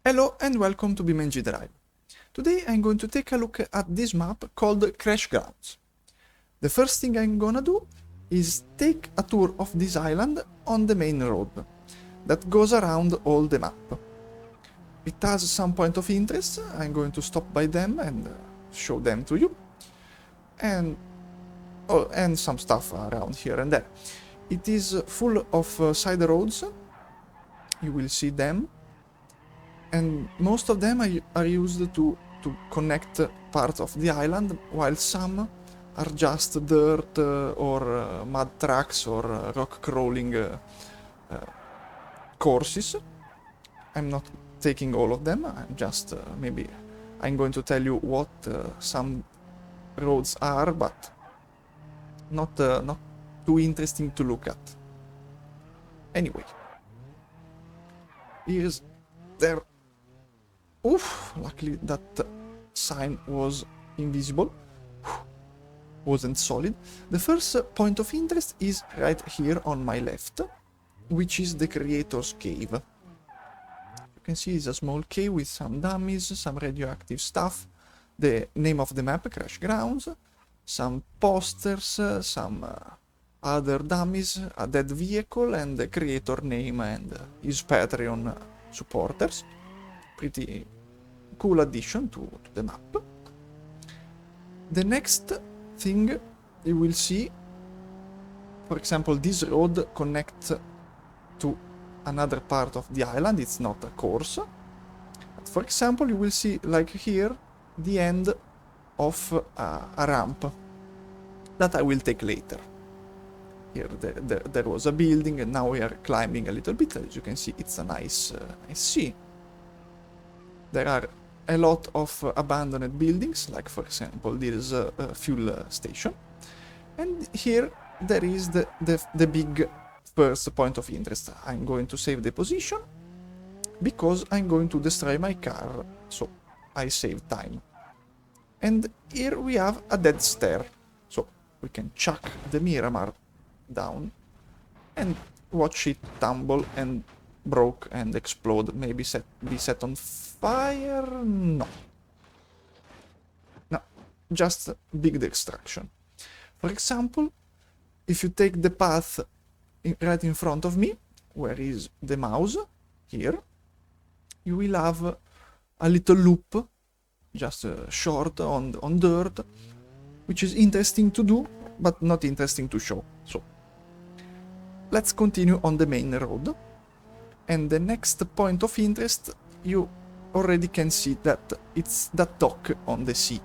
Hello and welcome to BeamNG.drive. Today I'm going to take a look at this map called CrashGrounds. The first thing I'm gonna do is take a tour of this island on the main road that goes around all the map. It has some point of interest. I'm going to stop by them and show them to you. And some stuff around here and there. It is full of side roads. You will see them. And most of them are used to connect parts of the island, while some are just dirt or mud tracks or rock crawling courses. I'm not taking all of them, I'm just maybe I'm going to tell you what some roads are, but not too interesting to look at. Anyway, here's there. Oof, luckily that sign was invisible, wasn't solid. The first point of interest is right here on my left, which is the creator's cave. You can see it's a small cave with some dummies, some radioactive stuff, the name of the map, CrashGrounds, some posters, some other dummies, a dead vehicle, and the creator name and his Patreon supporters. Pretty cool addition to the map. The next thing you will see, for example, this road connects to another part of the island. It's not a course. But for example, you will see, like here, the end of a ramp that I will take later. Here there was a building, and now we are climbing a little bit. As you can see, it's a nice sea. There are a lot of abandoned buildings, like for example this fuel station. And here there is the big first point of interest. I'm going to save the position because I'm going to destroy my car, so I save time. And here we have a dead stair, so we can chuck the Miramar down and watch it tumble and broke and explode, maybe be set on fire. No, just big destruction. For example, if you take the path right in front of me, where is the mouse, here, you will have a little loop, just short on dirt, which is interesting to do, but not interesting to show. So let's continue on the main road. And the next point of interest, you already can see that it's that dock on the sea.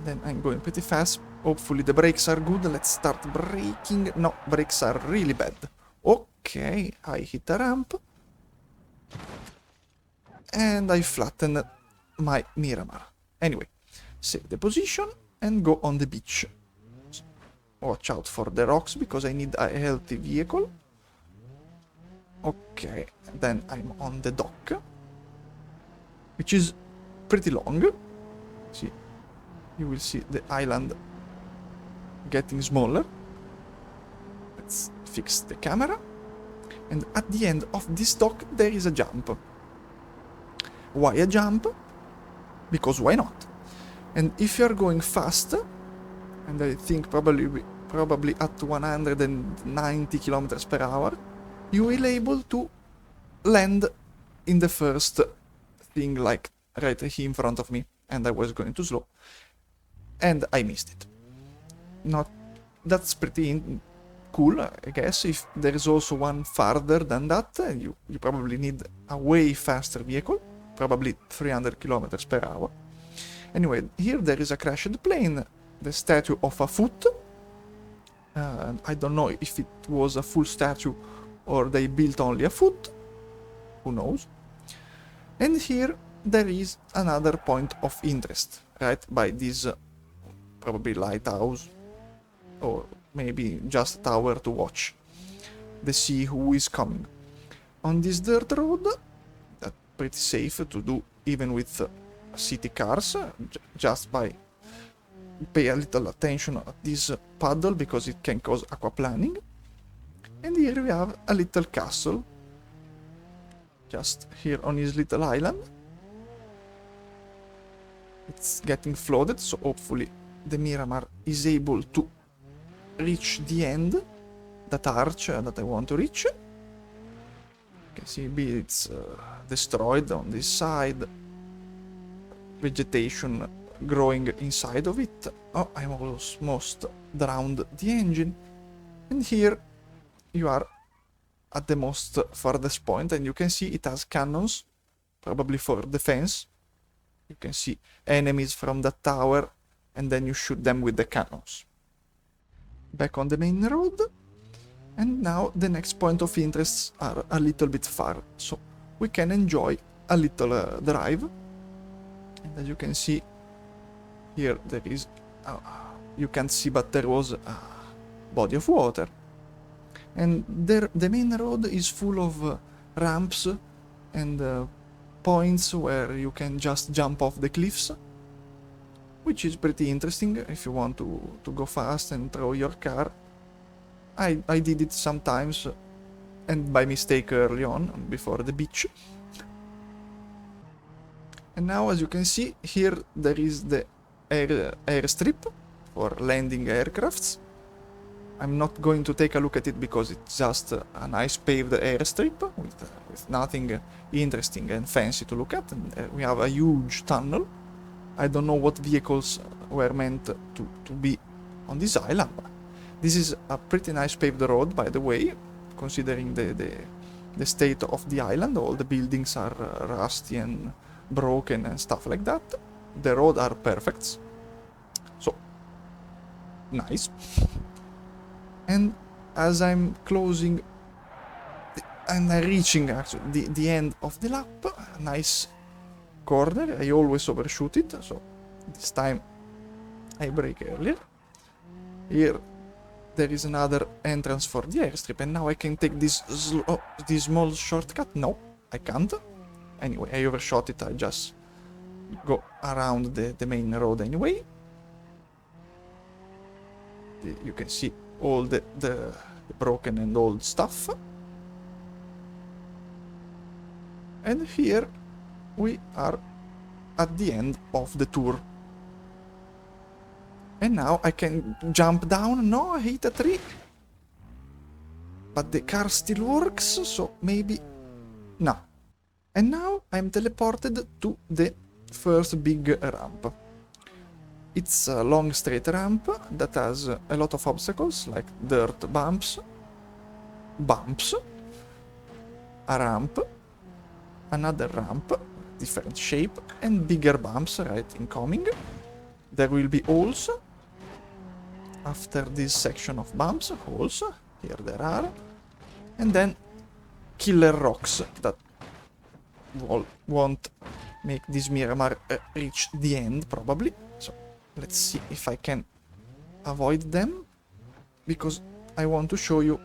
Then I'm going pretty fast. Hopefully the brakes are good. Let's start braking. No, brakes are really bad. Okay, I hit a ramp. And I flattened my Miramar. Anyway, save the position and go on the beach. Watch out for the rocks because I need a healthy vehicle. Okay, then I'm on the dock, which is pretty long. See, you will see the island getting smaller. Let's fix the camera. And at the end of this dock, there is a jump. Why a jump? Because why not? And if you are going fast, and I think probably at 190 kilometers per hour, you will be able to land in the first thing, like right here in front of me, and I was going too slow, and I missed it. That's pretty cool, I guess. If there is also one farther than that, you probably need a way faster vehicle, probably 300 kilometers per hour. Anyway, here there is a crashed plane, the statue of a foot. I don't know if it was a full statue or they built only a foot, who knows. And here there is another point of interest, right by this probably lighthouse, or maybe just a tower to watch the sea who is coming. On this dirt road, that's pretty safe to do even with city cars, just by pay a little attention at this paddle because it can cause aquaplaning. And here we have a little castle just here on his little island. It's getting flooded, so hopefully the Miramar is able to reach the end, that arch that I want to reach. You can see it's destroyed on this side, vegetation growing inside of it. Oh, I'm almost drowned the engine. And here you are at the most farthest point, and you can see it has cannons, probably for defense. You can see enemies from that tower, and then you shoot them with the cannons. Back on the main road, and now the next point of interest are a little bit far, so we can enjoy a little drive. And as you can see, here there is, you can't see, but there was a body of water. And there, the main road is full of ramps and points where you can just jump off the cliffs, which is pretty interesting if you want to go fast and throw your car. I did it sometimes, and by mistake early on, before the beach. And now, as you can see, here there is the airstrip for landing aircrafts. I'm not going to take a look at it because it's just a nice paved airstrip with nothing interesting and fancy to look at. And we have a huge tunnel. I don't know what vehicles were meant to be on this island. This is a pretty nice paved road, by the way, considering the state of the island. All the buildings are rusty and broken and stuff like that. The roads are perfect. So, nice. And as I'm closing and I'm reaching actually the end of the lap, a nice corner. I always overshoot it, so this time I brake earlier. Here there is another entrance for the airstrip, and now I can take this small shortcut. No, I can't. Anyway, I overshot it. I just go around the main road anyway. You can see all the broken and old stuff. And here we are at the end of the tour. And now I can jump down. No, I hit a tree. But the car still works, so maybe... No. And now I'm teleported to the first big ramp. It's a long straight ramp that has a lot of obstacles, like dirt bumps, a ramp, another ramp, different shape, and bigger bumps right incoming. There will be holes after this section of bumps, holes, here there are, and then killer rocks that won't make this Miramar reach the end, probably. So let's see if I can avoid them, because I want to show you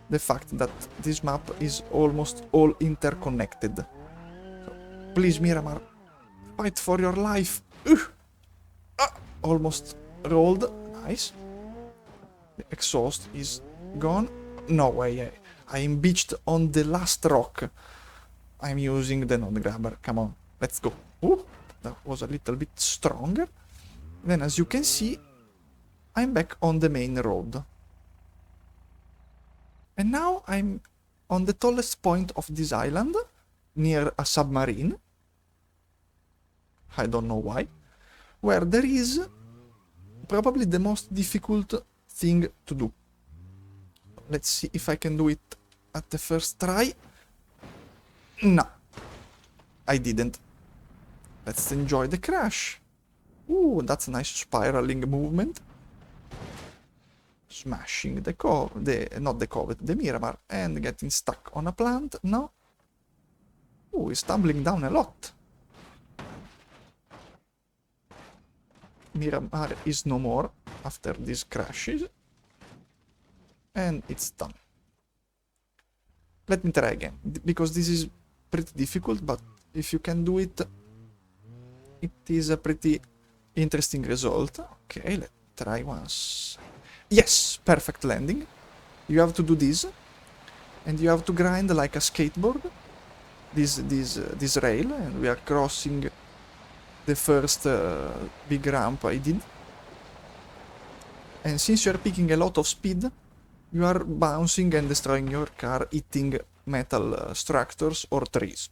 the fact that this map is almost all interconnected. So, please, Miramar, fight for your life. Almost rolled. Nice. The exhaust is gone. No way. I am beached on the last rock. I'm using the node grabber. Come on, let's go. Ooh, that was a little bit stronger. Then, as you can see, I'm back on the main road. And now I'm on the tallest point of this island, near a submarine. I don't know why. Where there is probably the most difficult thing to do. Let's see if I can do it at the first try. No, I didn't. Let's enjoy the crash. Ooh, that's a nice spiraling movement. Smashing the Miramar, and getting stuck on a plant. No. Ooh, he's tumbling down a lot. Miramar is no more after these crashes. And it's done. Let me try again, because this is pretty difficult, but if you can do it, it is a pretty interesting result. Okay, let's try once. Yes, perfect landing. You have to do this, and you have to grind like a skateboard. this rail, and we are crossing the first big ramp I did. And since you are picking a lot of speed, you are bouncing and destroying your car, hitting metal structures or trees.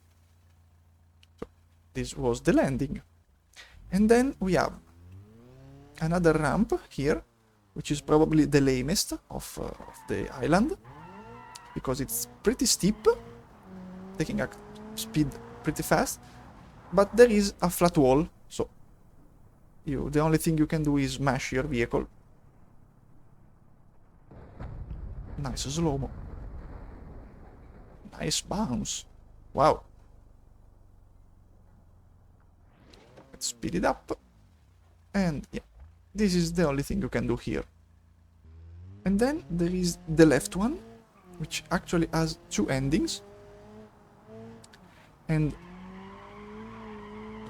So this was the landing. And then we have another ramp here, which is probably the lamest of the island, because it's pretty steep, taking a speed pretty fast, but there is a flat wall, so the only thing you can do is smash your vehicle. Nice slow-mo. Nice bounce. Wow. Let's speed it up. And yeah, this is the only thing you can do here. And then there is the left one, which actually has two endings. And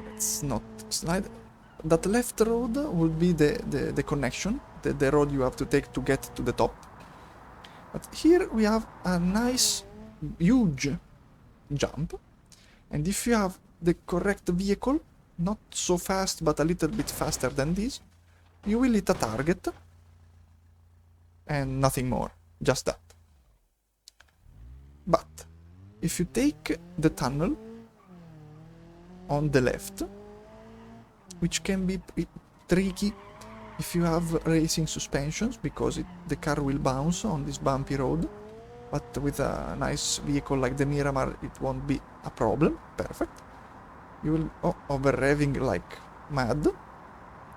let's not slide. That left road would be the connection, the road you have to take to get to the top. But here we have a nice, huge jump. And if you have the correct vehicle, not so fast, but a little bit faster than this, you will hit a target. And nothing more, just that. But if you take the tunnel on the left, which can be tricky if you have racing suspensions, because the car will bounce on this bumpy road, but with a nice vehicle like the Miramar it won't be a problem. Perfect. You will over revving like mad.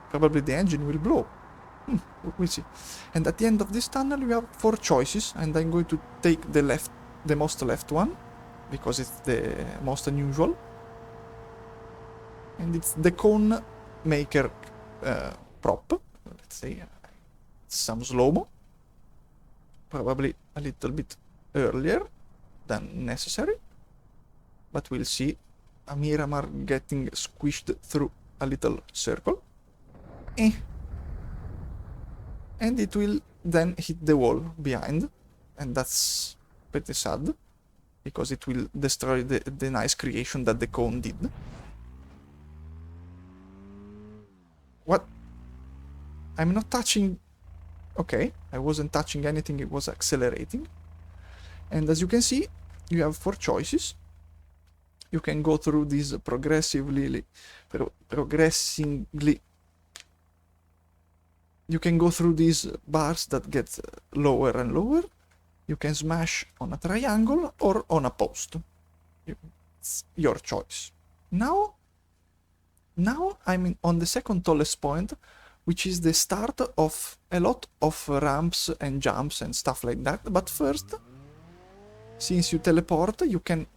Probably the engine will blow. We'll see. And at the end of this tunnel you have 4 choices, and I'm going to take the most left one, because it's the most unusual. And it's the cone maker prop. Let's say some slow-mo. Probably a little bit earlier than necessary. But we'll see. A Miramar getting squished through a little circle. And it will then hit the wall behind. And that's pretty sad, because it will destroy the nice creation that the cone did. What? I'm not touching... Okay, I wasn't touching anything, it was accelerating. And as you can see, you have 4 choices. You can go through these progressively... You can go through these bars that get lower and lower. You can smash on a triangle or on a post. It's your choice. Now I'm on the second tallest point, which is the start of a lot of ramps and jumps and stuff like that. But first, since you teleport, you can...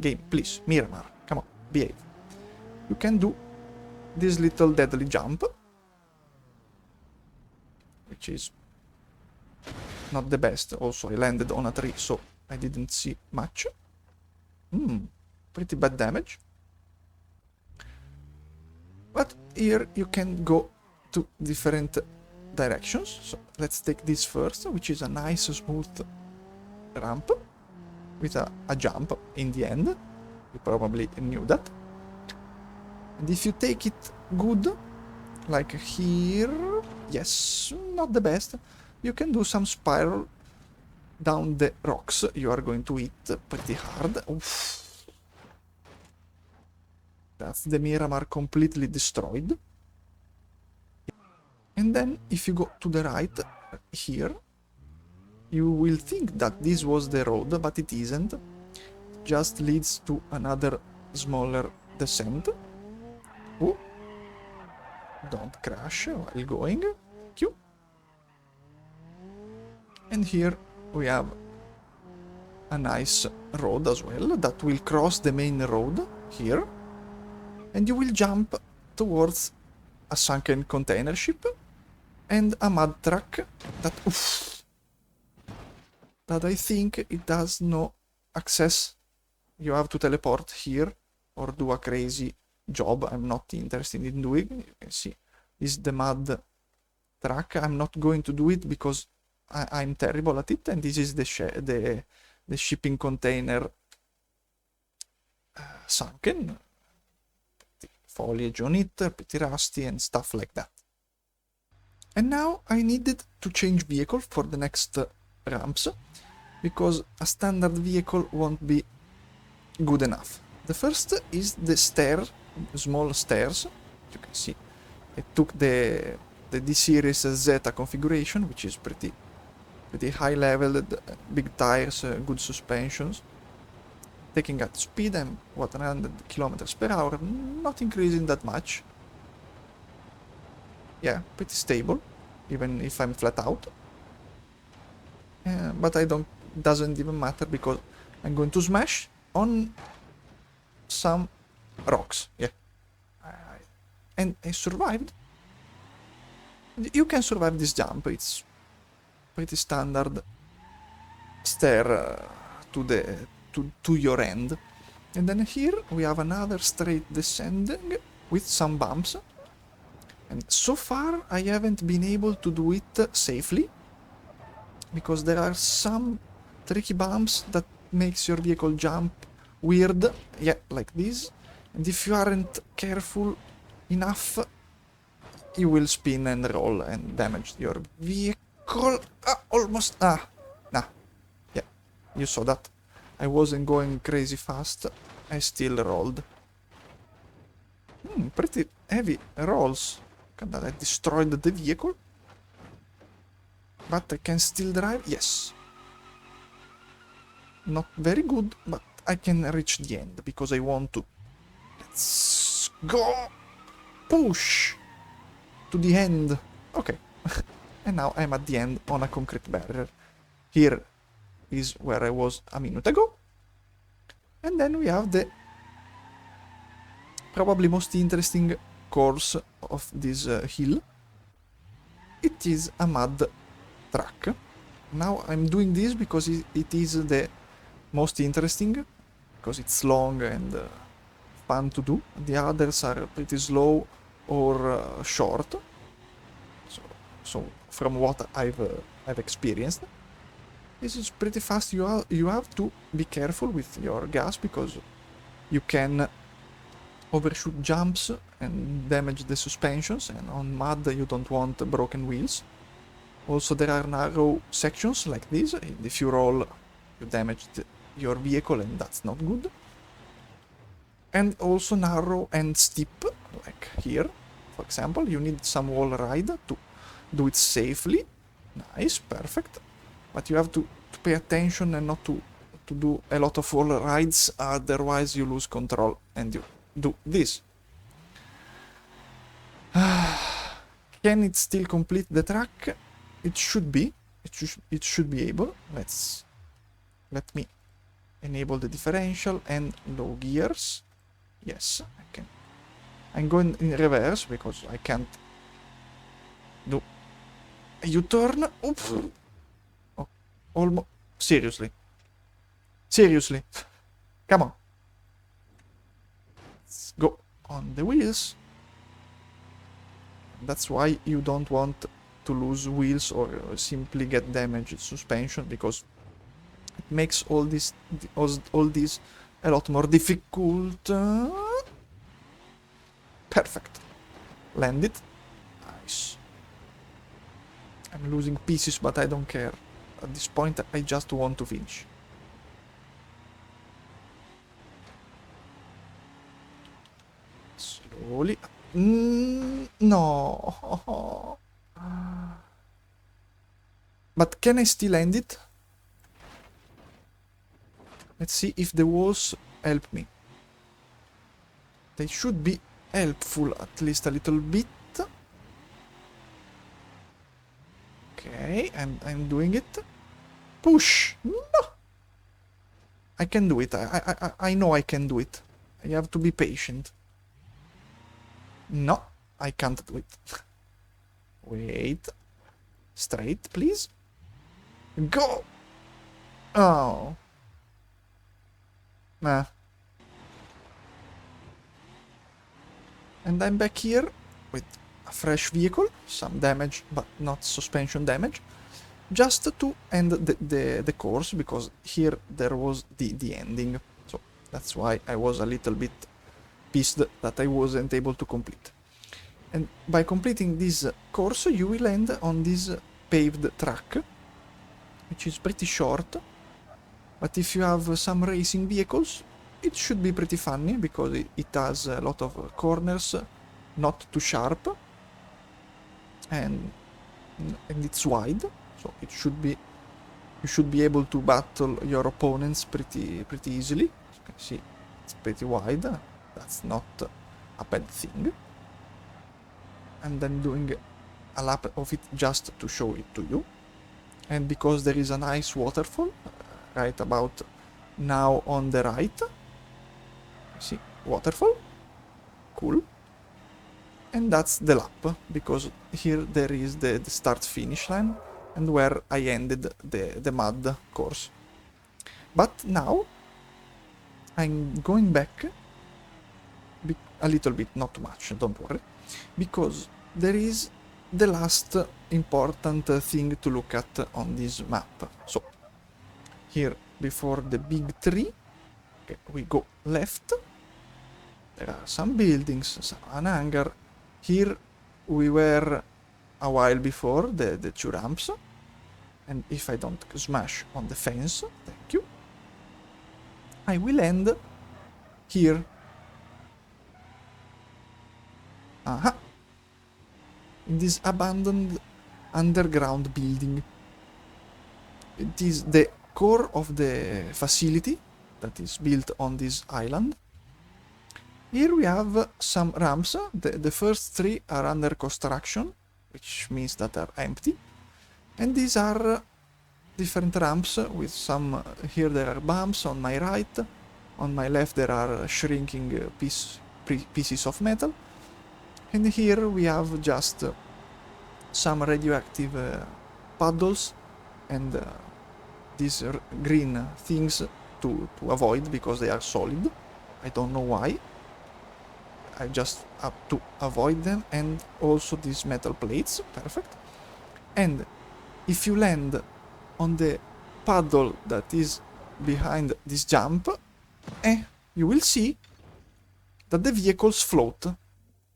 Game, please, Miramar, come on, behave. You can do this little deadly jump, which is not the best. Also, I landed on a tree, so I didn't see much. Pretty bad damage. But here you can go to different directions. So let's take this first, which is a nice smooth ramp with a jump in the end. You probably knew that. And if you take it good, like here, yes, not the best, you can do some spiral down the rocks. You are going to hit pretty hard. Oof. That's the Miramar completely destroyed. And then if you go to the right here, you will think that this was the road, but it isn't. It just leads to another smaller descent. Oh. Don't crash while going. Q. And here we have a nice road as well that will cross the main road here. And you will jump towards a sunken container ship and a mud truck that, that I think it has no access. You have to teleport here or do a crazy job I'm not interested in doing. You can see this is the mud truck. I'm not going to do it because I'm terrible at it, and this is the shipping container sunken, foliage on it, pretty rusty and stuff like that. And now I needed to change vehicle for the next ramps, because a standard vehicle won't be good enough. The first is the small stairs. You can see I took the D-Series Zeta configuration, which is pretty high level, big tires, good suspensions. Taking at speed, I'm 100 kilometers per hour, not increasing that much. Yeah, pretty stable, even if I'm flat out. But doesn't even matter, because I'm going to smash on some rocks. Yeah, and I survived. You can survive this jump. It's pretty standard stair to your end. And then here we have another straight descending with some bumps. And so far I haven't been able to do it safely, because there are some tricky bumps that makes your vehicle jump weird, yeah, like this. And if you aren't careful enough, you will spin and roll and damage your vehicle. Almost. Nah. Yeah, you saw that. I wasn't going crazy fast. I still rolled. Pretty heavy rolls. I destroyed the vehicle. But I can still drive? Yes. Not very good, but I can reach the end because I want to. Let's go! Push! To the end. Okay. And now I'm at the end on a concrete barrier. Here is where I was a minute ago. And then we have the probably most interesting course of this hill. It is a mud track. Now I'm doing this because it is the most interesting, because it's long and fun to do. The others are pretty slow or short. So from what I've experienced, this is pretty fast. You have to be careful with your gas, because you can overshoot jumps and damage the suspensions, and on mud you don't want broken wheels. Also, there are narrow sections like this, and if you roll, you damage your vehicle, and that's not good. And also narrow and steep, like here, for example. You need some wall ride to do it safely. Nice, perfect. But you have to pay attention and not to do a lot of wall rides, otherwise you lose control and you do this. Can it still complete the track? It should be. It should be able. Let me enable the differential and low gears. Yes, I can. I'm going in reverse because I can't do a U-turn. Oops. Oh, almost. Seriously. Come on. Let's go on the wheels. That's why you don't want to lose wheels or simply get damaged suspension, because it makes all this a lot more difficult. Perfect. Land it. Nice. I'm losing pieces, but I don't care. At this point, I just want to finish. Slowly. No. But can I still end it? Let's see if the walls help me. They should be helpful, at least a little bit. Okay, I'm doing it. Push! No! I can do it. I know I can do it. I have to be patient. No, I can't do it. Wait. Straight, please. Go! Oh. Nah. And I'm back here with a fresh vehicle, some damage, but not suspension damage, just to end the course, because here there was the ending. So That's why I was a little bit pissed that I wasn't able to complete. And by completing this course, you will end on this paved track, which is pretty short. But if you have some racing vehicles, it should be pretty funny, because it has a lot of corners, not too sharp, and it's wide, so it should be, you should be able to battle your opponents pretty easily. As you can see, it's pretty wide. That's not a bad thing. And I'm doing a lap of it just to show it to you. And because there is a nice waterfall right about now on the right. See, waterfall. Cool. And that's the lap, because here there is the start-finish line, and where I ended the mud course. But now I'm going back a little bit, not too much, don't worry, because there is the last important thing to look at on this map. So here, before the big tree, okay, we go left. There are some buildings, an hangar. Here we were a while before, the 2 ramps. And if I don't smash on the fence, thank you, I will end here. Aha! In this abandoned underground building. It is the core of the facility that is built on this island. Here we have some ramps. The first 3 are under construction, which means that they're empty. And these are different ramps with some... here there are bumps on my right. On my left there are shrinking pieces of metal. And here we have just some radioactive puddles and these green things to avoid, because they are solid. I don't know why. I just have to avoid them. And also these metal plates. Perfect. And if you land on the puddle that is behind this jump, you will see that the vehicles float.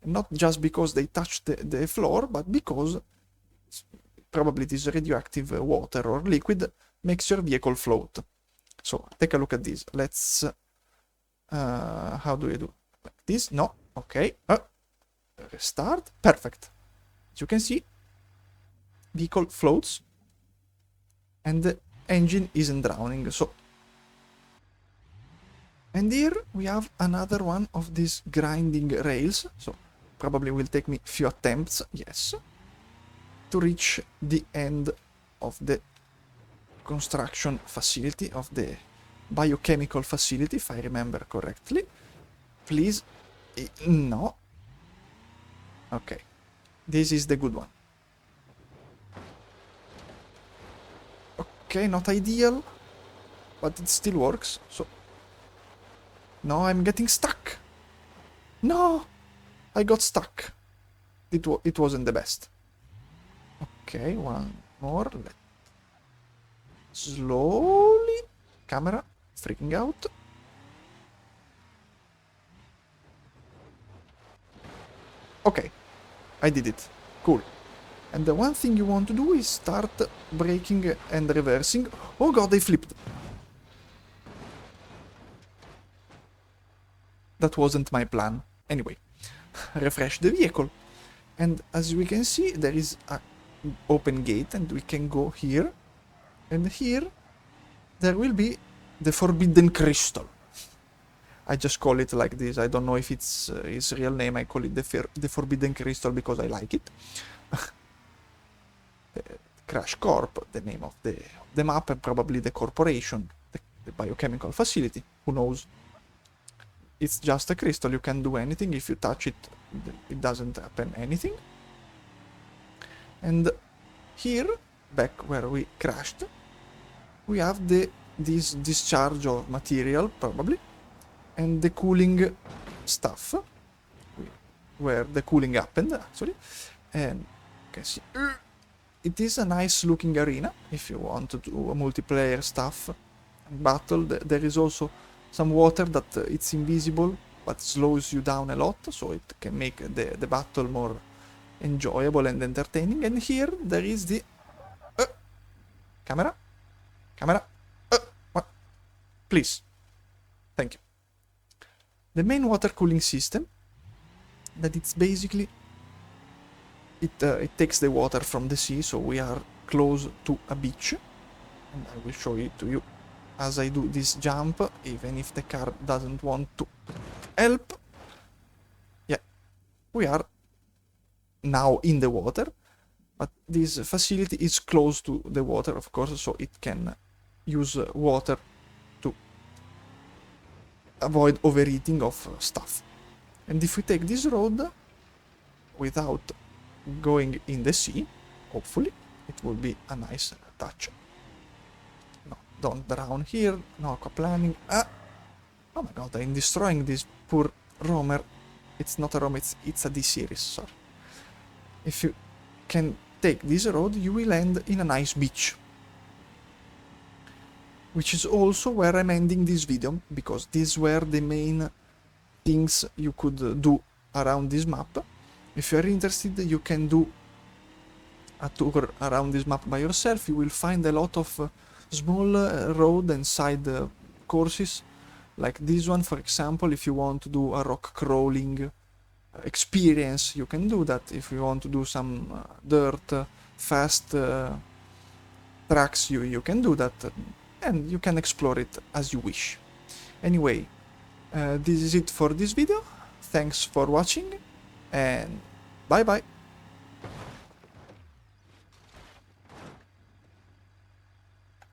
Not just because they touch the floor, but because probably this radioactive water or liquid makes your vehicle float. So take a look at this. Let's... how do I do? Like this? No. Okay. Restart. Perfect. As you can see, vehicle floats and the engine isn't drowning. So, and here we have another one of these grinding rails. So probably will take me a few attempts, yes, to reach the end of the construction facility, of the biochemical facility, if I remember correctly. Please. No. Okay. This is the good one. Okay, not ideal, but it still works, so... No, I'm getting stuck! No! I got stuck. It wasn't the best. Okay, one more. Slowly. Camera freaking out. Okay, I did it. Cool. And the one thing you want to do is start braking and reversing. Oh god, I flipped. That wasn't my plan. Anyway, refresh the vehicle. And as we can see, there is an open gate and we can go here. And here, there will be the Forbidden Crystal. I just call it like this. I don't know if it's its real name. I call it the Forbidden Crystal because I like it. Crash Corp, the name of the map, and probably the corporation, the biochemical facility. Who knows? It's just a crystal. You can do anything. If you touch it, it doesn't happen anything. And here, back where we crashed, we have this discharge of material, probably, and the cooling stuff, where the cooling happened, actually. And you can see, it is a nice looking arena, if you want to do a multiplayer stuff and battle. There is also some water that it's invisible but slows you down a lot, so it can make the battle more enjoyable and entertaining. And here there is the camera, what? Please, thank you. The main water cooling system, that it's basically it takes the water from the sea, so we are close to a beach, and I will show it to you as I do this jump, even if the car doesn't want to help. Yeah, we are now in the water, but this facility is close to the water, of course, so it can use water to avoid overheating of stuff. And if we take this road without going in the sea, hopefully it will be a nice touch. No, don't drown here, no aquaplaning. Oh my god, I'm destroying this poor roamer. It's not a roamer, it's a D-series, sorry. If you can take this road, you will end in a nice beach. Which is also where I'm ending this video, because these were the main things you could do around this map. If you're interested, you can do a tour around this map by yourself. You will find a lot of small road and side courses, like this one, for example. If you want to do a rock crawling experience, you can do that. If you want to do some dirt fast tracks, you can do that, and you can explore it as you wish. Anyway, this is it for this video. Thanks for watching, and bye bye.